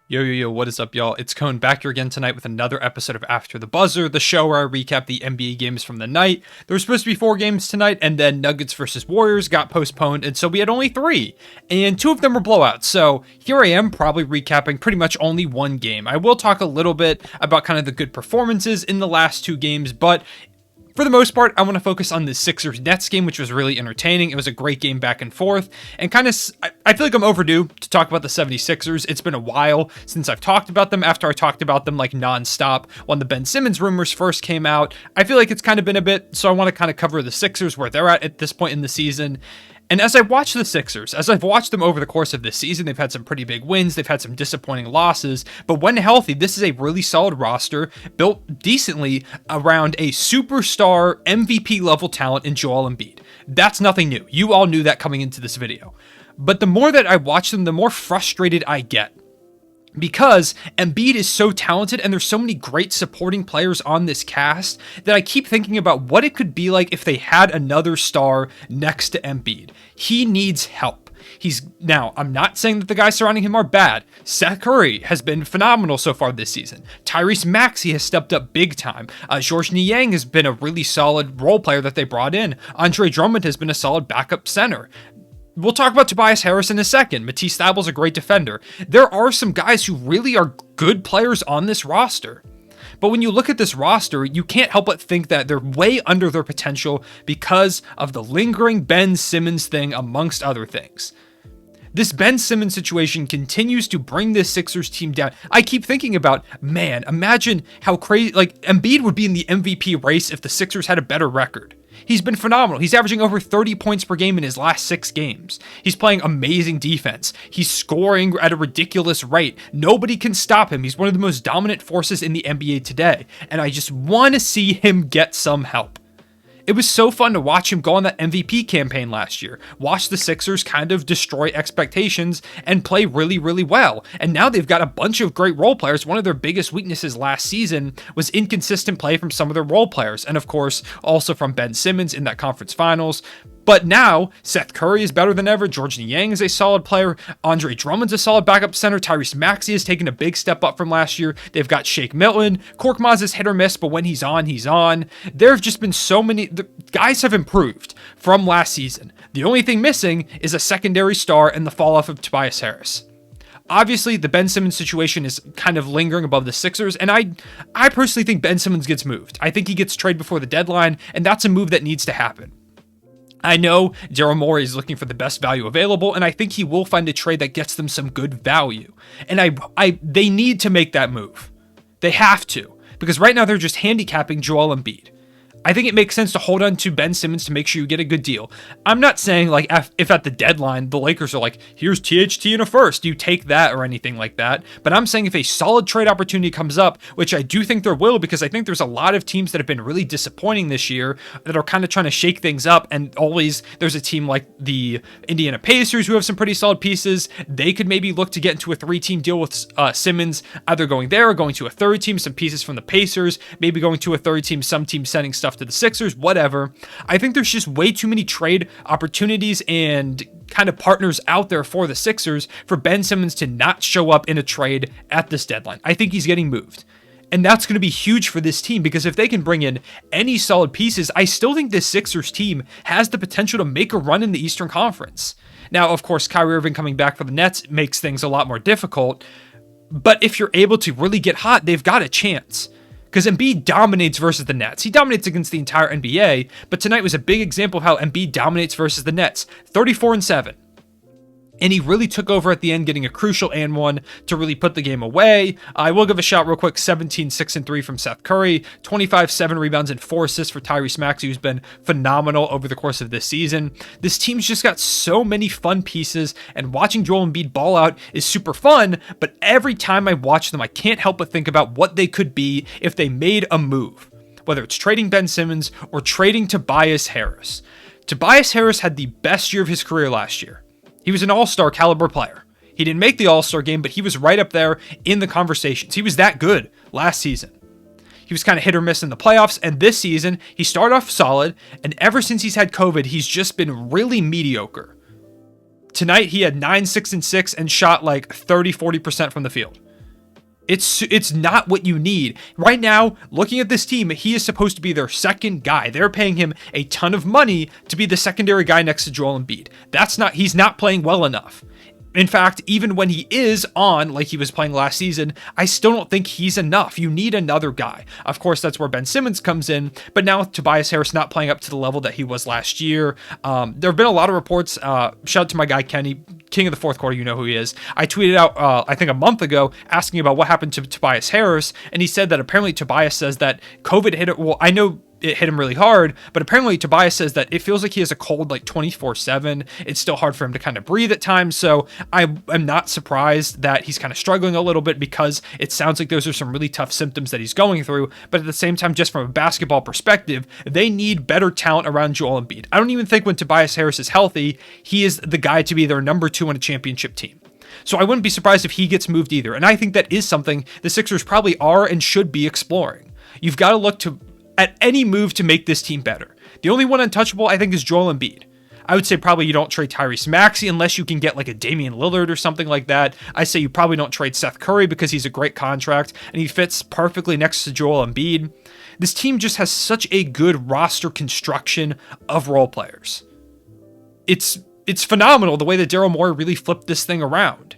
Yo, what is up, y'all? It's Cone back here again tonight with another episode of After the Buzzer, the show where I recap the NBA games from the night. There were supposed to be 4 games tonight, and then Nuggets versus Warriors got postponed, and so we had only 3, and 2 of them were blowouts. So here I am, probably recapping pretty much only one game. I will talk a little bit about kind of the good performances in the last 2 games, but for the most part, I want to focus on the Sixers-Nets game, which was really entertaining. It was a great game back and forth. And kind of, I feel like I'm overdue to talk about the 76ers. It's been a while since I've talked about them after I talked about them like nonstop when the Ben Simmons rumors first came out. I feel like it's kind of been a bit, so I want to kind of cover the Sixers, where they're at this point in the season. And as I watch the Sixers, as I've watched them over the course of this season, they've had some pretty big wins, they've had some disappointing losses, but when healthy, this is a really solid roster built decently around a superstar MVP level talent in Joel Embiid. That's nothing new. You all knew that coming into this video. But the more that I watch them, the more frustrated I get. Because Embiid is so talented and there's so many great supporting players on this cast that I keep thinking about what it could be like if they had another star next to Embiid. He needs help. Now, I'm not saying that the guys surrounding him are bad. Seth Curry has been phenomenal so far this season. Tyrese Maxey has stepped up big time. Georges Niang has been a really solid role player that they brought in. Andre Drummond has been a solid backup center. We'll talk about Tobias Harris in a second. Matisse Thybulle's a great defender. There are some guys who really are good players on this roster. But when you look at this roster, you can't help but think that they're way under their potential because of the lingering Ben Simmons thing, amongst other things. This Ben Simmons situation continues to bring this Sixers team down. I keep thinking about, man, imagine how crazy, like Embiid would be in the MVP race if the Sixers had a better record. He's been phenomenal. He's averaging over 30 points per game in his last 6 games. He's playing amazing defense. He's scoring at a ridiculous rate. Nobody can stop him. He's one of the most dominant forces in the NBA today. And I just want to see him get some help. It was so fun to watch him go on that MVP campaign last year, watch the Sixers kind of destroy expectations and play really, really well. And now they've got a bunch of great role players. One of their biggest weaknesses last season was inconsistent play from some of their role players. And of course, also from Ben Simmons in that conference finals. But now, Seth Curry is better than ever. Georges Niang is a solid player. Andre Drummond's a solid backup center. Tyrese Maxey has taken a big step up from last year. They've got Shake Milton. Korkmaz is hit or miss, but when he's on, he's on. There have just been so many. The guys have improved from last season. The only thing missing is a secondary star and the fall off of Tobias Harris. Obviously, the Ben Simmons situation is kind of lingering above the Sixers, and I personally think Ben Simmons gets moved. I think he gets traded before the deadline, and that's a move that needs to happen. I know Daryl Morey is looking for the best value available, and I think he will find a trade that gets them some good value. And they need to make that move. They have to, because right now they're just handicapping Joel Embiid. I think it makes sense to hold on to Ben Simmons to make sure you get a good deal. I'm not saying like if at the deadline the Lakers are like, here's THT in a first, you take that or anything like that. But I'm saying if a solid trade opportunity comes up, which I do think there will, because I think there's a lot of teams that have been really disappointing this year that are kind of trying to shake things up. And always there's a team like the Indiana Pacers who have some pretty solid pieces. They could maybe look to get into a 3-team deal with Simmons, either going there or going to a 3rd team, some pieces from the Pacers, maybe going to a 3rd team, some team sending stuff to the Sixers, whatever. I think there's just way too many trade opportunities and kind of partners out there for the Sixers for Ben Simmons to not show up in a trade at this deadline. I think he's getting moved. And that's going to be huge for this team, because if they can bring in any solid pieces, I still think this Sixers team has the potential to make a run in the Eastern Conference. Now, of course, Kyrie Irving coming back for the Nets makes things a lot more difficult. But if you're able to really get hot, they've got a chance. Because Embiid dominates versus the Nets. He dominates against the entire NBA, but tonight was a big example of how Embiid dominates versus the Nets. 34-7. And he really took over at the end, getting a crucial and one to really put the game away. I will give a shout real quick. 17, 6, and 3 from Seth Curry. 25, 7 rebounds, and 4 assists for Tyrese Maxey, who's been phenomenal over the course of this season. This team's just got so many fun pieces, and watching Joel Embiid ball out is super fun, but every time I watch them, I can't help but think about what they could be if they made a move. Whether it's trading Ben Simmons or trading Tobias Harris. Tobias Harris had the best year of his career last year. He was an all-star caliber player. He didn't make the all-star game, but he was right up there in the conversations. He was that good last season. He was kind of hit or miss in the playoffs, and this season, he started off solid, and ever since he's had COVID, he's just been really mediocre. Tonight, he had 9, 6, and 6, and shot like 30-40% from the field. It's not what you need. Right now, looking at this team, he is supposed to be their second guy. They're paying him a ton of money to be the secondary guy next to Joel Embiid. He's not playing well enough. In fact, even when he is on, like he was playing last season, I still don't think he's enough. You need another guy. Of course, that's where Ben Simmons comes in, but now with Tobias Harris not playing up to the level that he was last year, there have been a lot of reports. Shout out to my guy Kenny, king of the fourth quarter, you know who he is. I tweeted out, I think a month ago, asking about what happened to Tobias Harris, and he said that apparently Tobias says that COVID hit it. Well, I know it hit him really hard, but apparently Tobias says that it feels like he has a cold like 24/7. It's still hard for him to kind of breathe at times, so I am not surprised that he's kind of struggling a little bit, because it sounds like those are some really tough symptoms that he's going through. But at the same time, just from a basketball perspective, they need better talent around Joel Embiid. I don't even think when Tobias Harris is healthy, he is the guy to be their number 2 on a championship team. So I wouldn't be surprised if he gets moved either, and I think that is something the Sixers probably are and should be exploring. You've got to look at any move to make this team better. The only one untouchable, I think, is Joel Embiid. I would say probably you don't trade Tyrese Maxey unless you can get like a Damian Lillard or something like that. I say you probably don't trade Seth Curry because he's a great contract and he fits perfectly next to Joel Embiid. This team just has such a good roster construction of role players. It's phenomenal the way that Daryl Morey really flipped this thing around.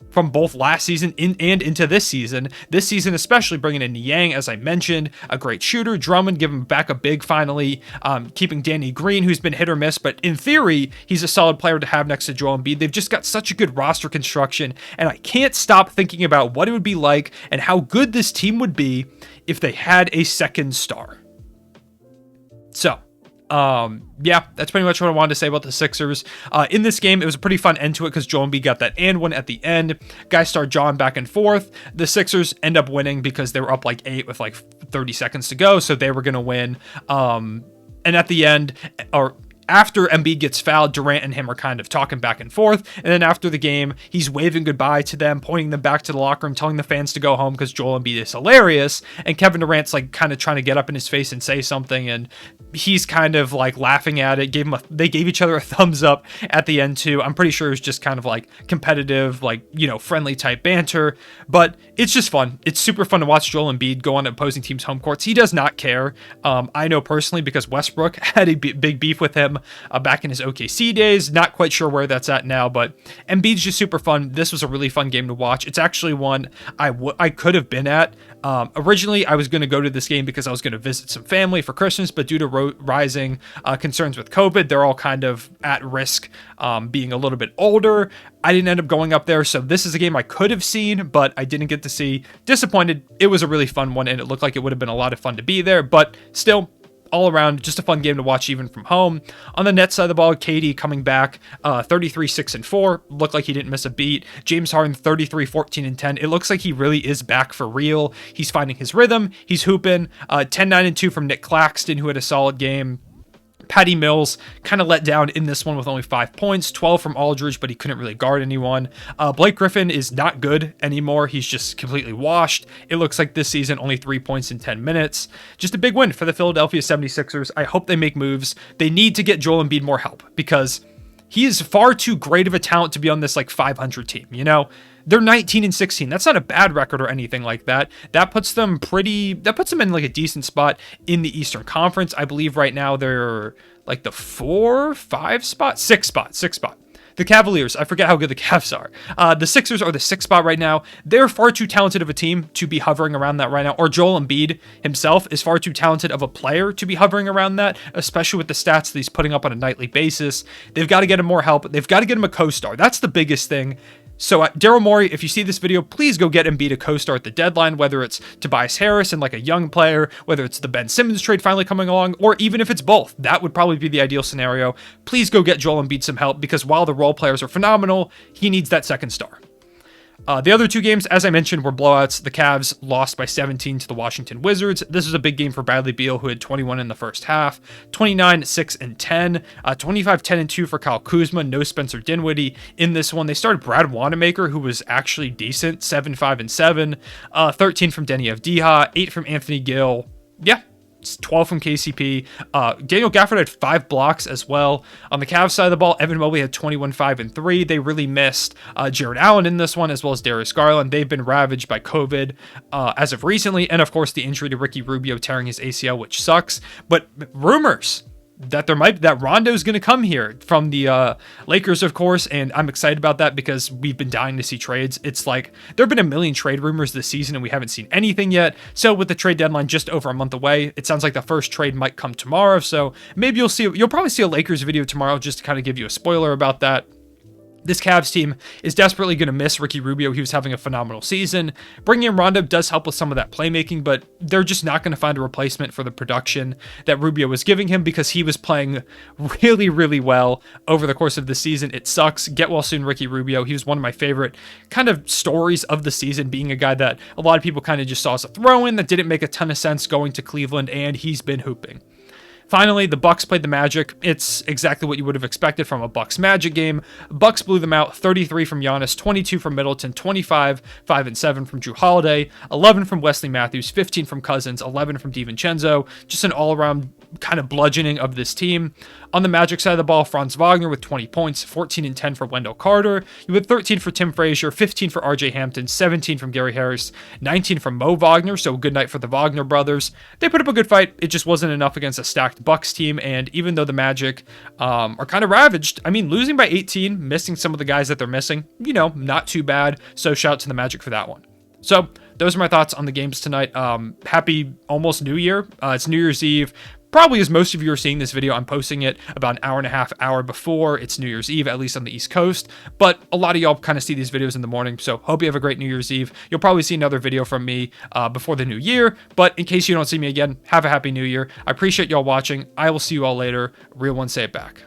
From both last season and into this season. This season especially, bringing in Niang, as I mentioned, a great shooter. Drummond, giving him back a big finally. Keeping Danny Green, who's been hit or miss, but in theory, he's a solid player to have next to Joel Embiid. They've just got such a good roster construction, and I can't stop thinking about what it would be like and how good this team would be if they had a second star. So, yeah, that's pretty much what I wanted to say about the Sixers. In this game, it was a pretty fun end to it because Joel Embiid got that and one at the end. Guys start jawing back and forth. The Sixers end up winning because they were up like 8 with like 30 seconds to go, so they were going to win. And at the end, or after Embiid gets fouled, Durant and him are kind of talking back and forth. And then after the game, he's waving goodbye to them, pointing them back to the locker room, telling the fans to go home because Joel Embiid is hilarious. And Kevin Durant's like kind of trying to get up in his face and say something. And he's kind of like laughing at it. They gave each other a thumbs up at the end too. I'm pretty sure it was just kind of like competitive, like, you know, friendly type banter. But it's just fun. It's super fun to watch Joel Embiid go on opposing teams' home courts. He does not care. I know personally because Westbrook had a big beef with him back in his OKC days. Not quite sure where that's at now, but Embiid's just super fun. This was a really fun game to watch. It's actually one I could have been at. Originally, I was going to go to this game because I was going to visit some family for Christmas, but due to rising concerns with COVID, they're all kind of at risk being a little bit older. I didn't end up going up there, so this is a game I could have seen, but I didn't get to see. Disappointed. It was a really fun one, and it looked like it would have been a lot of fun to be there, but still, all around, just a fun game to watch even from home. On the net side of the ball, KD coming back, 33, 6, and 4. Looked like he didn't miss a beat. James Harden, 33, 14, and 10. It looks like he really is back for real. He's finding his rhythm. He's hooping. 10, 9, and 2 from Nick Claxton, who had a solid game. Patty Mills kind of let down in this one with only 5 points, 12 from Aldridge, but he couldn't really guard anyone. Blake Griffin is not good anymore. He's just completely washed. It looks like this season only 3 points in 10 minutes. Just a big win for the Philadelphia 76ers. I hope they make moves. They need to get Joel Embiid more help because he is far too great of a talent to be on this like 500 team, you know? They're 19 and 16. That's not a bad record or anything like that. That puts them in like a decent spot in the Eastern Conference. I believe right now they're like the 6 spot. The Cavaliers, I forget how good the Cavs are. The Sixers are the 6th spot right now. They're far too talented of a team to be hovering around that right now. Or Joel Embiid himself is far too talented of a player to be hovering around that, especially with the stats that he's putting up on a nightly basis. They've got to get him more help. They've got to get him a co-star. That's the biggest thing. So Daryl Morey, if you see this video, please go get Embiid a co-star at the deadline, whether it's Tobias Harris and like a young player, whether it's the Ben Simmons trade finally coming along, or even if it's both. That would probably be the ideal scenario. Please go get Joel Embiid some help because while the role players are phenomenal, he needs that second star. The other 2 games, as I mentioned, were blowouts. The Cavs lost by 17 to the Washington Wizards. This was a big game for Bradley Beal, who had 21 in the first half, 29, 6, and 10, 25, 10, and 2 for Kyle Kuzma. No Spencer Dinwiddie in this one. They started Brad Wanamaker, who was actually decent, 7, 5, and 7, 13 from Denny Avdija, 8 from Anthony Gill. Yeah, 12 from KCP. Daniel Gafford had 5 blocks as well. On the Cavs side of the ball, Evan Mobley had 21, 5, and 3. They really missed Jared Allen in this one, as well as Darius Garland. They've been ravaged by COVID as of recently, and of course the injury to Ricky Rubio tearing his ACL, which sucks. But rumors that Rondo's going to come here from the Lakers, of course, and I'm excited about that because we've been dying to see trades. It's like there have been a million trade rumors this season and we haven't seen anything yet. So with the trade deadline just over a month away, it sounds like the first trade might come tomorrow. So maybe you'll probably see a Lakers video tomorrow just to kind of give you a spoiler about that. This Cavs team is desperately going to miss Ricky Rubio. He was having a phenomenal season. Bringing in Rondo does help with some of that playmaking, but they're just not going to find a replacement for the production that Rubio was giving him because he was playing really, really well over the course of the season. It sucks. Get well soon, Ricky Rubio. He was one of my favorite kind of stories of the season, being a guy that a lot of people kind of just saw as a throw-in that didn't make a ton of sense going to Cleveland, and he's been hooping. Finally, the Bucks played the Magic. It's exactly what you would have expected from a Bucks Magic game. Bucks blew them out, 33 from Giannis, 22 from Middleton, 25, 5 and 7 from Drew Holiday, 11 from Wesley Matthews, 15 from Cousins, 11 from DiVincenzo. Just an all-around kind of bludgeoning of this team. On the Magic side of the ball, Franz Wagner with 20 points, 14 and 10 for Wendell Carter. You had 13 for Tim Frazier, 15 for RJ Hampton, 17 from Gary Harris, 19 from Mo Wagner. So a good night for the Wagner brothers. They put up a good fight. It just wasn't enough against a stacked Bucks team. And even though the Magic are kind of ravaged, I mean, losing by 18, missing some of the guys that they're missing, not too bad. So shout out to the Magic for that one. So those are my thoughts on the games tonight. Happy almost New Year. It's New Year's Eve. Probably as most of you are seeing this video, I'm posting it about an hour and a half hour before it's New Year's Eve, at least on the East Coast. But a lot of y'all kind of see these videos in the morning, so hope you have a great New Year's Eve. You'll probably see another video from me before the new year, but in case you don't see me again, have a happy New Year. I appreciate y'all watching. I will see you all later. Real one, say it back.